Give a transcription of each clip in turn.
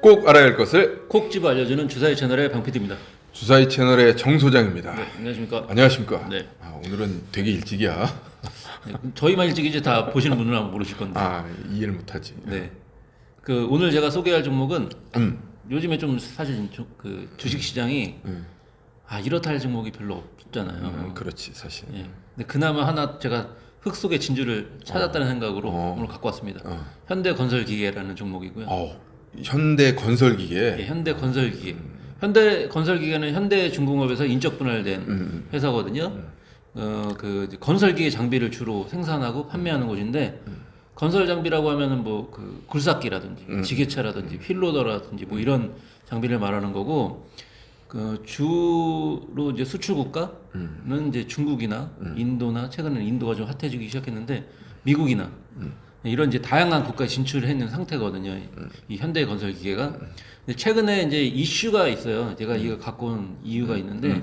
꼭 알아야 할 것을 콕 집어 알려주는 주사위 채널의 방피디입니다. 주사위 채널의 정 소장입니다. 네, 안녕하십니까? 안녕하십니까? 네. 오늘은 되게 일찍이야. 네, 저희만 일찍이지 다 보시는 분은 아마 모르실 건데. 이해를 못하지. 네. 그 오늘 제가 소개할 종목은 요즘에 좀 사실 그 주식 시장이 이렇다 할 종목이 별로 없잖아요. 그렇지 사실. 예. 근데 그나마 하나 제가 흙 속의 진주를 찾았다는 생각으로 오늘 갖고 왔습니다. 현대건설기계라는 종목이고요. 현대건설기계. 예, 현대건설기계. 현대건설기계는 현대중공업에서 인적 분할된 회사거든요. 그 건설기계 장비를 주로 생산하고 판매하는 곳인데 건설 장비라고 하면은 뭐 그 굴삭기라든지 지게차라든지 휠로더라든지 뭐 이런 장비를 말하는 거고 그 주로 이제 수출 국가는 이제 중국이나 인도나 최근에는 인도가 좀 핫해지기 시작했는데 미국이나 이런 이제 다양한 국가에 진출을 했는 상태거든요. 이 현대건설기계가. 근데 최근에 이제 이슈가 있어요. 제가 이거 갖고 온 이유가 있는데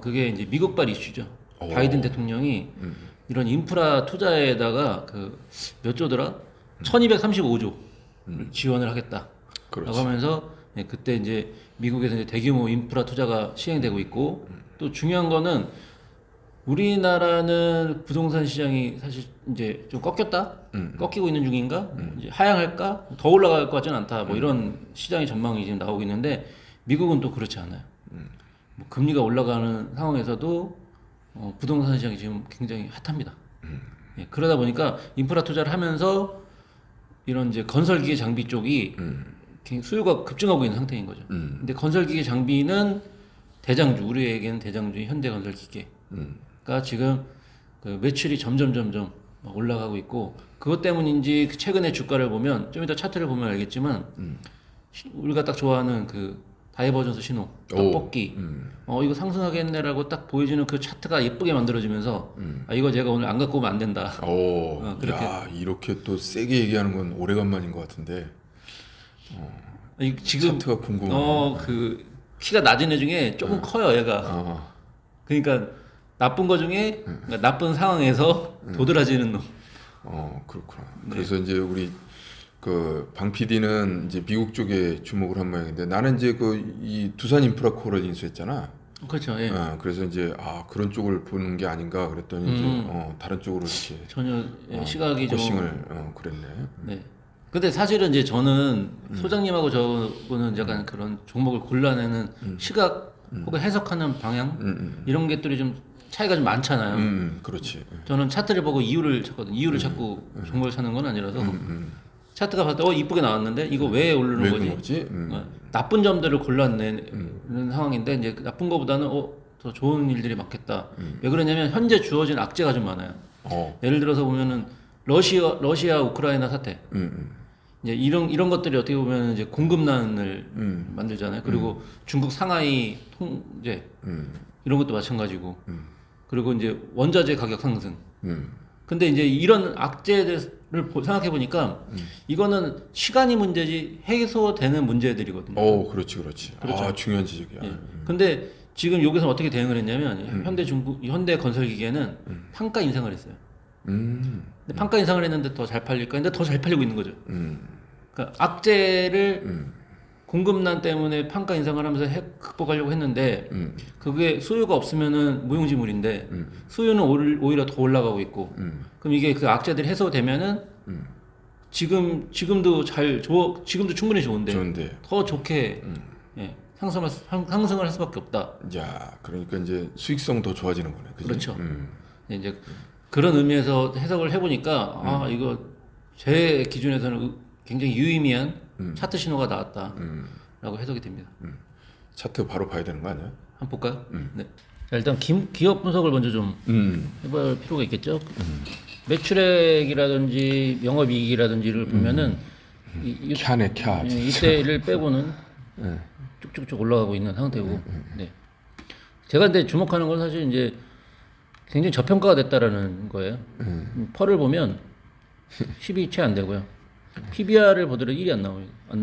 그게 이제 미국발 이슈죠. 바이든 대통령이 이런 인프라 투자에다가 그 몇 조더라? 1235조 지원을 하겠다. 라고 하면서 그때 이제 미국에서 이제 대규모 인프라 투자가 시행되고 있고 또 중요한 거는 우리나라는 부동산 시장이 사실 이제 좀 꺾였다? 꺾이고 있는 중인가? 이제 하향할까? 더 올라갈 것 같지는 않다. 뭐 이런 시장의 전망이 지금 나오고 있는데 미국은 또 그렇지 않아요. 뭐 금리가 올라가는 상황에서도 부동산 시장이 지금 굉장히 핫합니다. 예, 그러다 보니까 인프라 투자를 하면서 이런 이제 건설기계 장비 쪽이 수요가 급증하고 있는 상태인 거죠. 근데 건설기계 장비는 대장주, 우리에게는 대장주인 현대건설기계가 지금 그 매출이 점점 올라가고 있고 그것 때문인지 최근에 주가를 보면 좀 이따 차트를 보면 알겠지만 우리가 딱 좋아하는 그 다이버전스 신호, 떡볶이, 이거 상승하겠네라고 딱 보여주는 그 차트가 예쁘게 만들어지면서 이거 제가 오늘 안 갖고 오면 안 된다. 그렇게. 이렇게 또 세게 얘기하는 건 오래간만인 것 같은데. 지금 차트가 궁금해. 그 키가 낮은 애 중에 조금 커요, 얘가. 그러니까 나쁜 거 중에 그러니까 나쁜 상황에서 도드라지는 놈. 그렇구나. 네. 그래서 이제 우리 그 방 PD는 이제 미국 쪽에 주목을 한 모양인데 나는 이제 그 이 두산 인프라코를 인수했잖아. 그렇죠. 예. 그래서 이제 그런 쪽을 보는 게 아닌가 그랬더니 이제 다른 쪽으로 이렇게 전혀 시각이 좀 포커싱을 그랬네. 네. 근데 사실은 이제 저는 소장님하고 저는 약간 그런 종목을 골라내는 시각 혹은 해석하는 방향 이런 것들이 좀 차이가 좀 많잖아요. 그렇지. 저는 차트를 보고 이유를 찾거든요. 이유를 찾고 종목을 찾는 건 아니라서 차트가 봤을 때 이쁘게 나왔는데 이거 왜 오르는 거지? 나쁜 점들을 골라내는 상황인데 이제 나쁜 거보다는 더 좋은 일들이 많겠다. 왜 그러냐면 현재 주어진 악재가 좀 많아요. 예를 들어서 보면은 러시아 우크라이나 사태. 이제 이런 것들이 어떻게 보면 이제 공급난을 만들잖아요. 그리고 중국 상하이 통제 이런 것도 마찬가지고. 그리고 이제 원자재 가격 상승. 근데 이제 이런 악재를 생각해 보니까 이거는 시간이 문제지 해소되는 문제들이거든요. 그렇지. 그렇죠. 중요한 지적이야. 예. 근데 지금 여기서 어떻게 대응을 했냐면 현대건설기계는 판가 인상을 했어요. 근데 판가 인상을 했는데 더 잘 팔릴까? 근데 더 잘 팔리고 있는 거죠. 그러니까 악재를 공급난 때문에 판가 인상을 하면서 극복하려고 했는데 그게 수요가 없으면은 무용지물인데 수요는 오히려 더 올라가고 있고 그럼 이게 그 악재들이 해소되면은 지금도 지금도 충분히 좋은데 더 좋게 상승을 할 수밖에 없다. 그러니까 이제 수익성 더 좋아지는 거네. 그치? 그렇죠. 이제 그런 의미에서 해석을 해보니까 이거 제 기준에서는 굉장히 유의미한 차트 신호가 나왔다라고 해석이 됩니다. 차트 바로 봐야 되는 거 아니야? 한번 볼까요? 네. 자, 일단 기업 분석을 먼저 좀 해볼 필요가 있겠죠. 매출액이라든지 영업이익이라든지를 보면은 캬네. 이때를 빼고는 쭉쭉쭉 올라가고 있는 상태고. 네. 제가 근데 주목하는 건 사실 이제 굉장히 저평가가 됐다라는 거예요. 펄을 보면 10이 채 안 되고요. PBR을 보더라도 1이 안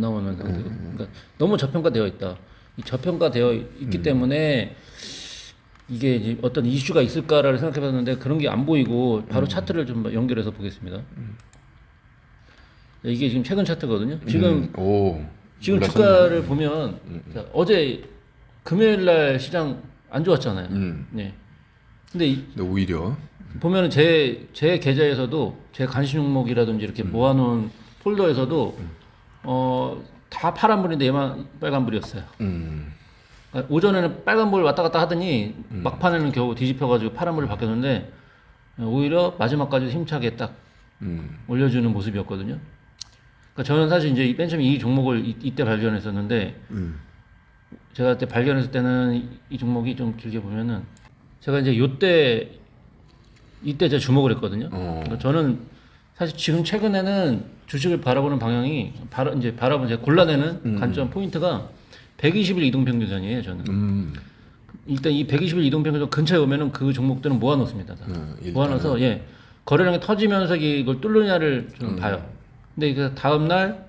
나오는 상태고. 그러니까 너무 저평가되어 있다. 이 저평가되어 있기 때문에 이게 이제 어떤 이슈가 있을까를 생각해봤는데 그런 게 안 보이고 바로 차트를 좀 연결해서 보겠습니다. 이게 지금 최근 차트거든요. 지금 지금 올라섰네. 주가를 보면 자, 어제 금요일 날 시장 안 좋았잖아요. 네. 근데 근데 오히려 보면은 제 계좌에서도 제 관심 종목이라든지 이렇게 모아놓은 폴더에서도 다 파란불인데 얘만 빨간불이었어요. 그러니까 오전에는 빨간불 왔다 갔다 하더니 막판에는 겨우 뒤집혀가지고 파란불을 바뀌었는데 오히려 마지막까지 힘차게 딱 올려주는 모습이었거든요. 그러니까 저는 사실 이제 맨 처음에 이 종목을 이때 발견했었는데 제가 그때 발견했을 때는 이 종목이 좀 길게 보면은 제가 이제 이때 제가 주목을 했거든요. 그러니까 저는 사실 지금 최근에는 주식을 바라보는 방향이 이제 바라보는 제가 골라내는 관점 포인트가 120일 이동평균선이에요. 저는 일단 이 120일 이동평균선 근처에 오면은 그 종목들은 모아놓습니다. 다. 모아놔서 거래량이 터지면서 이걸 뚫느냐를 좀 봐요. 근데 그 다음 날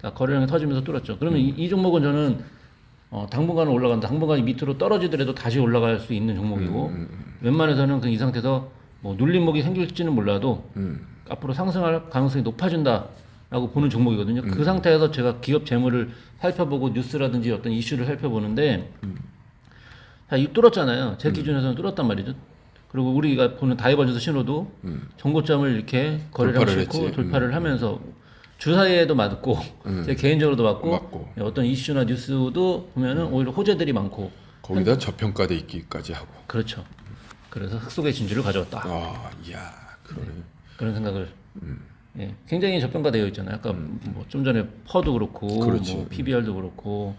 거래량이 터지면서 뚫었죠. 그러면 이 종목은 저는 당분간은 올라간다. 당분간 밑으로 떨어지더라도 다시 올라갈 수 있는 종목이고 웬만해서는 이 상태에서 뭐 눌림목이 생길지는 몰라도 앞으로 상승할 가능성이 높아진다라고 보는 종목이거든요. 그 상태에서 제가 기업 재무를 살펴보고 뉴스라든지 어떤 이슈를 살펴보는데 자, 이 뚫었잖아요. 제 기준에서는 뚫었단 말이죠. 그리고 우리가 보는 다이버전스 신호도 정고점을 이렇게 거래량 싣고 돌파를 하면서 주사위에도 맞고 제 개인적으로도 맞고 어떤 이슈나 뉴스도 보면은 오히려 호재들이 많고 거기다 저평가돼 있기까지 하고. 그렇죠. 그래서 흙 속의 진주를 가져왔다. 이야, 그러네. 그런 생각을 예, 굉장히 저평가되어 있잖아요. 아까 뭐 좀 전에 퍼도 그렇고 그렇지. 뭐 PBR도 그렇고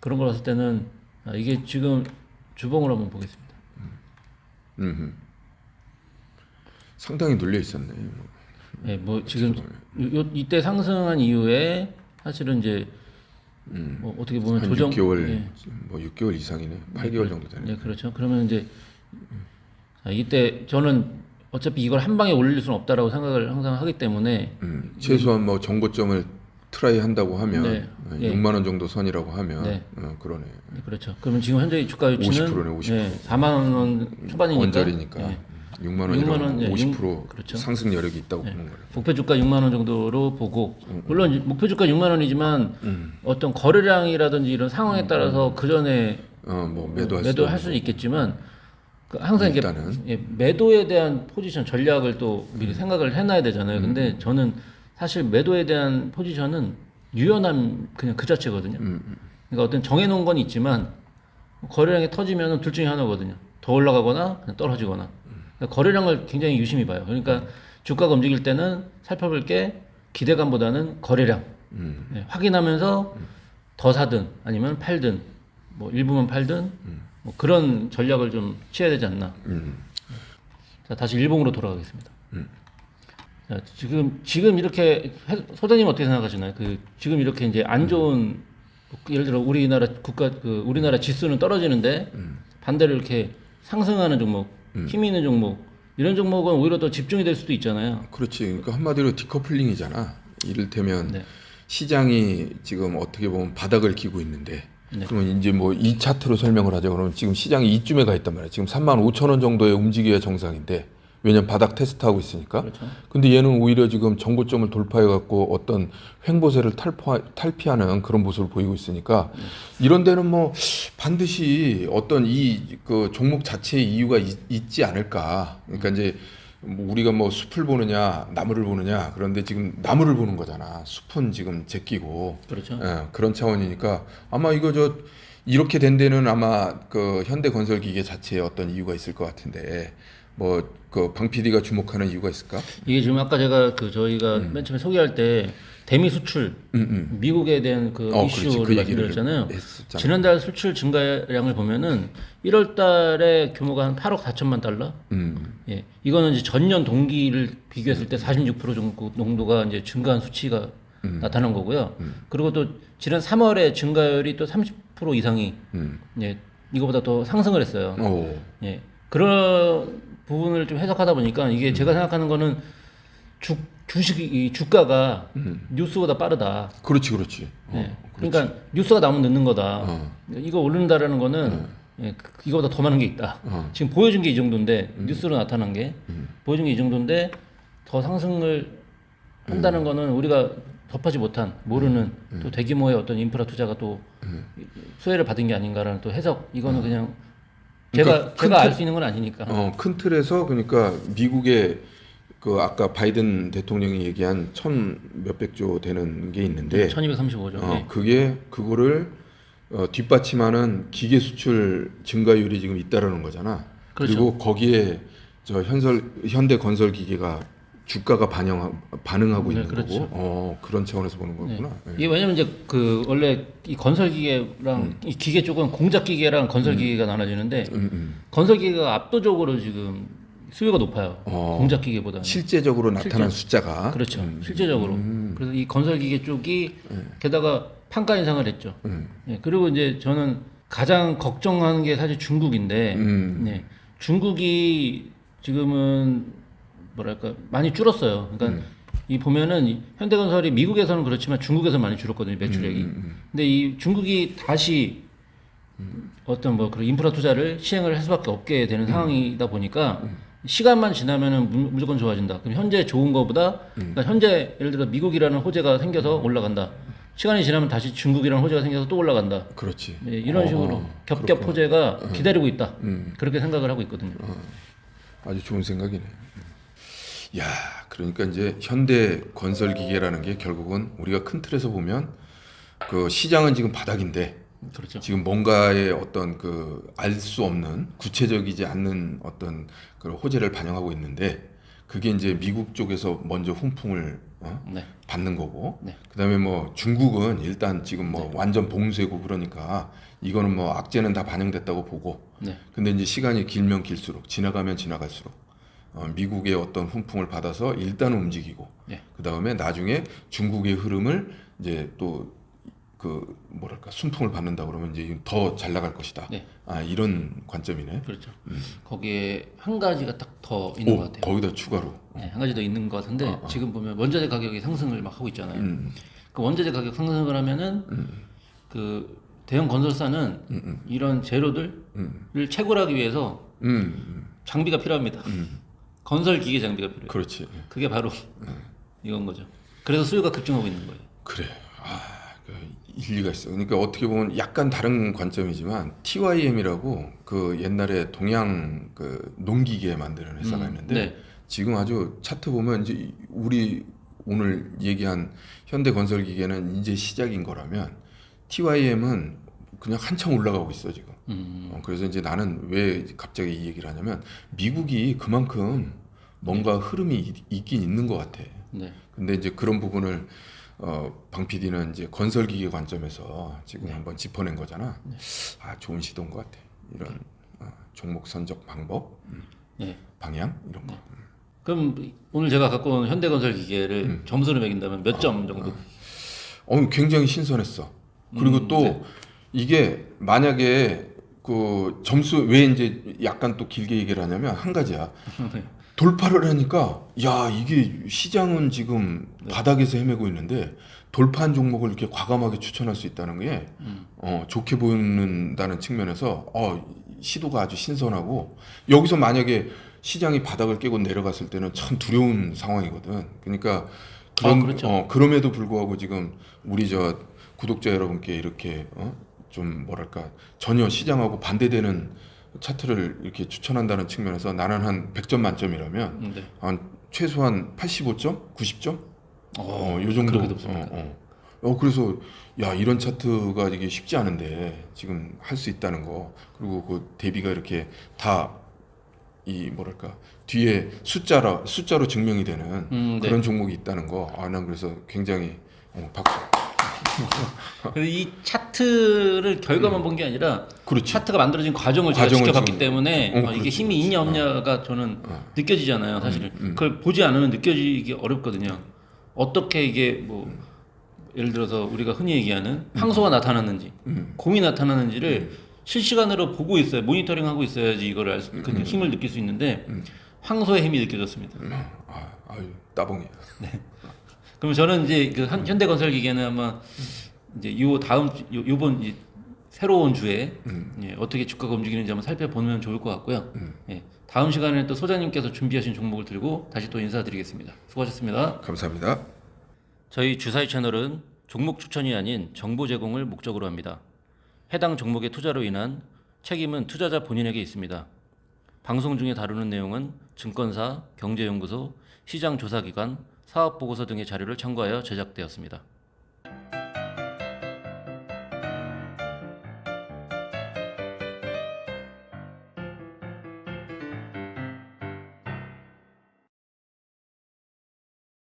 그런 걸 봤을 때는 이게 지금 주봉으로 한번 보겠습니다. 상당히 눌려 있었네. 예, 뭐 지금 이때 상승한 이후에 사실은 이제 뭐 어떻게 보면 한 조정 6개월, 예, 뭐 6개월 이상이네. 8개월 정도 되네. 네, 그렇죠. 그러면 이제 이때 저는 어차피 이걸 한 방에 올릴 수는 없다라고 생각을 항상 하기 때문에 최소한 뭐 정고점을 트라이 한다고 하면 네. 6만 원 정도 선이라고 하면 네. 그러네. 네, 그렇죠. 그러면 지금 현재 주가 유치는 50%네, 50%. 예, 4만 원 초반이니까 원자리니까 예, 6만 원이면 6만 원, 예, 50% 그렇죠. 상승 여력이 있다고 보는 거예요. 목표 주가 6만 원 정도로 보고 물론 목표 주가 6만 원이지만 어떤 거래량이라든지 이런 상황에 따라서 그 전에 뭐 매도할 매도할 수는 있겠지만 항상 이게 일단은. 매도에 대한 포지션 전략을 또 미리 생각을 해놔야 되잖아요. 근데 저는 사실 매도에 대한 포지션은 유연함 그냥 그 자체거든요. 그러니까 어떤 정해놓은 건 있지만 거래량이 터지면 둘 중에 하나거든요. 더 올라가거나 그냥 떨어지거나. 그러니까 거래량을 굉장히 유심히 봐요. 그러니까 주가가 움직일 때는 살펴볼 게 기대감보다는 거래량. 네, 확인하면서 더 사든 아니면 팔든 뭐 일부만 팔든 뭐 그런 전략을 좀 취해야 되지 않나. 자, 다시 일봉으로 돌아가겠습니다. 자, 지금 이렇게 소장님 어떻게 생각하시나요? 지금 이렇게 이제 안 좋은 예를 들어 우리나라 우리나라 지수는 떨어지는데 반대로 이렇게 상승하는 종목, 힘 있는 종목 이런 종목은 오히려 더 집중이 될 수도 있잖아요. 그렇지. 그러니까 한마디로 디커플링이잖아. 이를테면 네. 시장이 지금 어떻게 보면 바닥을 기고 있는데 네. 그러면 이제 뭐 이 차트로 설명을 하자. 그러면 지금 시장이 이쯤에 가 있단 말이야. 지금 35,000원 정도에 움직여야 정상인데 왜냐면 바닥 테스트하고 있으니까. 그렇죠. 근데 얘는 오히려 지금 정고점을 돌파해 갖고 어떤 횡보세를 탈피하는 그런 모습을 보이고 있으니까 이런 데는 뭐 반드시 어떤 그 종목 자체의 이유가 있지 않을까. 그러니까 이제 뭐 우리가 뭐 숲을 보느냐 나무를 보느냐 그런데 지금 나무를 보는 거잖아. 숲은 지금 제끼고. 그렇죠. 그런 차원이니까 아마 이렇게 된 데는 아마 그 현대건설기계 자체에 어떤 이유가 있을 것 같은데 뭐 그 방 PD가 주목하는 이유가 있을까? 이게 지금 아까 제가 저희가 맨 처음에 소개할 때 대미 수출 미국에 대한 그렇지. 이슈를 그 얘기를 말씀드렸잖아요. 했었잖아. 지난달 수출 증가량을 보면은 1월달에 규모가 한 8억 4천만 달러. 예, 이거는 이제 전년 동기를 비교했을 때 46% 정도가 이제 증가한 수치가 나타난 거고요. 그리고 또 지난 3월에 증가율이 또 30% 이상이 예, 이거보다 더 상승을 했어요. 예, 그런 부분을 좀 해석하다 보니까 이게 제가 생각하는 거는 이 주가가 뉴스보다 빠르다. 그렇지. 예, 그러니까 뉴스가 나오면 늦는 거다. 이거 오른다라는 거는 예, 이거보다 더 많은 게 있다. 지금 보여준 게 이 정도인데 뉴스로 나타난 게 보여준 게 이 정도인데 더 상승을 한다는 거는 우리가 접하지 못한 모르는 또 대규모의 어떤 인프라 투자가 또 수혜를 받은 게 아닌가라는 또 해석. 이거는 그냥 그러니까 제가 알 수 있는 건 아니니까. 큰 틀에서 그러니까 미국의 그 아까 바이든 대통령이 얘기한 천 몇백 조 되는 게 있는데 1235조. 네. 그거를 뒷받침하는 기계 수출 증가율이 지금 잇따르는 거잖아. 그렇죠. 그리고 거기에 저 현대 건설 기계가 주가가 반응하고 네, 있는 그렇죠. 거고. 그런 차원에서 보는 거구나. 네. 이게 왜냐면 이제 그 원래 이 건설 기계랑 이 기계 쪽은 공작 기계랑 건설 기계가 나눠지는데 건설 기계가 압도적으로 지금 수요가 높아요. 공작 기계보다는. 실제적으로 나타난 숫자가 그렇죠. 실제적으로. 그래서 이 건설 기계 쪽이 게다가 판가 인상을 했죠. 네, 그리고 이제 저는 가장 걱정하는 게 사실 중국인데, 네, 중국이 지금은 뭐랄까 많이 줄었어요. 그러니까 이 보면은 이 현대건설이 미국에서는 그렇지만 중국에서 많이 줄었거든요, 매출액이. 근데 이 중국이 다시 어떤 뭐 그런 인프라 투자를 시행을 할 수밖에 없게 되는 상황이다 보니까 시간만 지나면은 무조건 좋아진다. 그럼 현재 좋은 거보다 그러니까 현재 예를 들어 미국이라는 호재가 생겨서 올라간다. 시간이 지나면 다시 중국이라는 호재가 생겨서 또 올라간다. 그렇지. 네, 이런 식으로 겹겹 호재가 기다리고 있다. 그렇게 생각을 하고 있거든요. 아주 좋은 생각이네. 야, 그러니까 이제 현대 건설 기계라는 게 결국은 우리가 큰 틀에서 보면 그 시장은 지금 바닥인데 그렇죠. 지금 뭔가의 어떤 그 알 수 없는 구체적이지 않는 어떤 그 호재를 반영하고 있는데 그게 이제 미국 쪽에서 먼저 훈풍을 네. 받는 거고 네. 그다음에 뭐 중국은 일단 지금 뭐 완전 봉쇄고 그러니까 이거는 뭐 악재는 다 반영됐다고 보고 네. 근데 이제 시간이 길면 길수록 지나가면 지나갈수록 미국의 어떤 훈풍을 받아서 일단 움직이고 네. 그다음에 나중에 중국의 흐름을 이제 또 그 뭐랄까 순풍을 받는다 그러면 이제 더 잘 나갈 것이다. 네. 이런 관점이네. 그렇죠. 거기에 한 가지가 딱 더 있는 것 같아요. 거기다 추가로. 네, 한 가지 더 있는 것 같은데 지금 보면 원자재 가격이 상승을 막 하고 있잖아요. 그 원자재 가격 상승을 하면은 그 대형 건설사는 이런 재료들을 채굴하기 위해서 장비가 필요합니다. 건설 기계 장비가 필요해요. 그렇지. 그게 바로 이건 거죠. 그래서 수요가 급증하고 있는 거예요. 그래. 그 일리가 있어. 그러니까 어떻게 보면 약간 다른 관점이지만 TYM이라고 그 옛날에 동양 그 농기계 만드는 회사가 있는데 네. 지금 아주 차트 보면 이제 우리 오늘 얘기한 현대건설기계는 이제 시작인 거라면 TYM은 그냥 한참 올라가고 있어 지금. 그래서 이제 나는 왜 갑자기 이 얘기를 하냐면 미국이 그만큼 뭔가 흐름이 있긴 있는 것 같아. 네. 근데 이제 그런 부분을 방 PD는 이제 건설기계 관점에서 지금 한번 짚어낸 거잖아. 좋은 시도인 것 같아. 이런 종목 선적 방법, 네. 방향 이런 거. 그럼 오늘 제가 갖고 온 현대건설 기계를 점수를 매긴다면 몇 점 정도? 굉장히 신선했어. 그리고 또 네. 이게 만약에 그 점수 왜 이제 약간 또 길게 얘기를 하냐면 한 가지야. 돌파를 하니까 야 이게 시장은 지금 바닥에서 헤매고 있는데 돌파한 종목을 이렇게 과감하게 추천할 수 있다는 게 좋게 보인다는 측면에서 시도가 아주 신선하고 여기서 만약에 시장이 바닥을 깨고 내려갔을 때는 참 두려운 상황이거든. 그러니까 그렇죠. 그럼에도 불구하고 지금 우리 저 구독자 여러분께 이렇게 좀 뭐랄까 전혀 시장하고 반대되는 차트를 이렇게 추천한다는 측면에서 나는 한 100점 만점이라면 네. 한 최소한 85점, 90점, 요 정도. 그렇게 높습니다. 그래서 야 이런 차트가 이게 쉽지 않은데 지금 할 수 있다는 거 그리고 그 대비가 이렇게 다 이 뭐랄까 뒤에 숫자로 증명이 되는 네. 그런 종목이 있다는 거. 난 그래서 굉장히 박수. 그래서 이 차트를 결과만 본 게 아니라 그렇지. 차트가 만들어진 과정을 제가 과정을 지켜봤기 지금- 때문에 이게 그렇지, 힘이 있냐 없냐가 저는 느껴지잖아요. 사실은 그걸 보지 않으면 느껴지기 어렵거든요. 어떻게 이게 뭐 예를 들어서 우리가 흔히 얘기하는 황소가 나타났는지 곰이 나타났는지를 실시간으로 보고 있어요. 모니터링하고 있어야지 이거를 그 힘을 느낄 수 있는데 황소의 힘이 느껴졌습니다. 아유 따봉이야. 그럼 저는 이제 그 현대건설기계는 아마 이제 요번 이 새로운 주에 어떻게 주가가 움직이는지 한번 살펴보면 좋을 것 같고요. 예, 다음 시간에 또 소장님께서 준비하신 종목을 들고 다시 또 인사드리겠습니다. 수고하셨습니다. 감사합니다. 저희 주사위 채널은 종목 추천이 아닌 정보 제공을 목적으로 합니다. 해당 종목의 투자로 인한 책임은 투자자 본인에게 있습니다. 방송 중에 다루는 내용은 증권사, 경제연구소, 시장조사기관, 사업보고서 등의 자료를 참고하여 제작되었습니다.